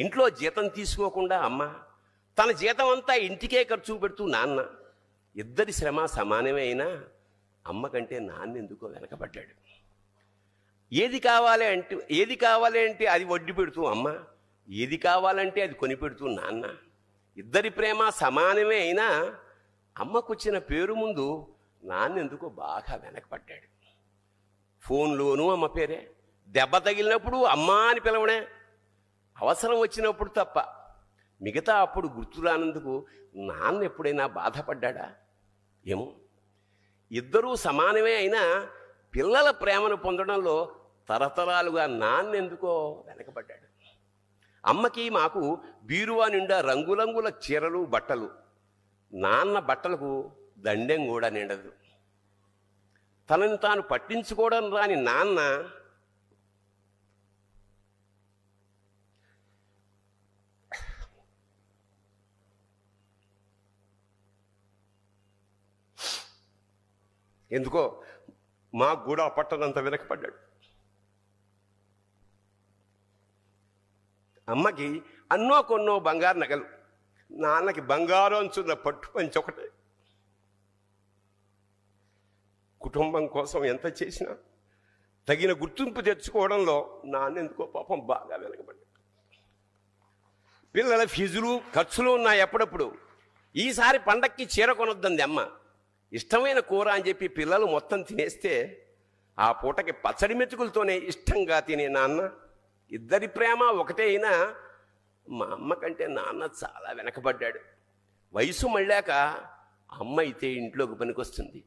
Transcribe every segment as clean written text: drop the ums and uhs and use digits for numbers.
ఇంట్లో జీతం తీసుకోకుండా అమ్మ, తన జీతం అంతా ఇంటికే ఖర్చు పెడుతూ నాన్న, ఇద్దరి శ్రమ సమానమే అయినా అమ్మ కంటే నాన్న ఎందుకో వెనకబడ్డాడు. ఏది కావాలి అంటే అది వడ్డీ పెడుతూ అమ్మ, ఏది కావాలంటే అది కొనిపెడుతూ నాన్న, ఇద్దరి ప్రేమ సమానమే అయినా అమ్మకొచ్చిన పేరు ముందు నాన్న ఎందుకో బాగా వెనకబడ్డాడు. ఫోన్లోనూ అమ్మ పేరే, దెబ్బ తగిలినప్పుడు అమ్మ అని పిలవడే, అవసరం వచ్చినప్పుడు తప్ప మిగతా అప్పుడు గుర్తురానందుకు నాన్న ఎప్పుడైనా బాధపడ్డా ఏమో. ఇద్దరూ సమానమే అయినా పిల్లల ప్రేమను పొందడంలో తరతరాలుగా నాన్న ఎందుకో వెనకబడ్డాడు. అమ్మకి మాకు బీరువా నిండా రంగురంగుల చీరలు బట్టలు, నాన్న బట్టలకు దండెం కూడా నిండదు. తనని తాను పట్టించుకోవడం రాని నాన్న ఎందుకో మాకు కూడా పట్టనంత వెనకపడ్డాడు. అమ్మకి అన్నో కొన్నో బంగారు నగలు, నాన్నకి బంగారు అంచున్న పట్టు పంచి ఒకటే. కుటుంబం కోసం ఎంత చేసినా తగిన గుర్తింపు తెచ్చుకోవడంలో నాన్న ఎందుకో పాపం బాగా వెనకబడ్డాడు. పిల్లల ఫీజులు ఖర్చులు ఉన్నాయి ఎప్పుడప్పుడు. ఈసారి పండక్కి చీర కొనొద్దంది అమ్మ. ఇష్టమైన కూర అని చెప్పి పిల్లలు మొత్తం తినేస్తే ఆ పూటకి పచ్చడి మెతుకులతోనే ఇష్టంగా తినే నాన్న, ఇద్దరి ప్రేమ ఒకటే అయినా మా అమ్మ కంటే నాన్న చాలా వెనకబడ్డాడు. వయసు మళ్ళాక అమ్మ అయితే ఇంట్లోకి పనికొస్తుంది,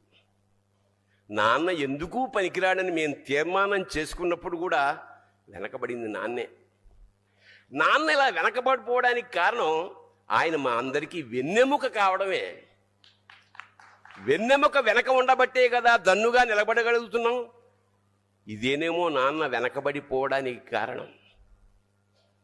నాన్న ఎందుకు పనికిరాడని మేము తీర్మానం చేసుకున్నప్పుడు కూడా వెనకబడింది నాన్నే. నాన్న ఇలా వెనకబడిపోవడానికి కారణం ఆయన మా అందరికీ వెన్నెముక కావడమే. వెన్నెముక వెనక ఉండబట్టే కదా దన్నుగా నిలబడగలుగుతున్నాం. ఇదేనేమో నాన్న వెనకబడిపోవడానికి కారణం.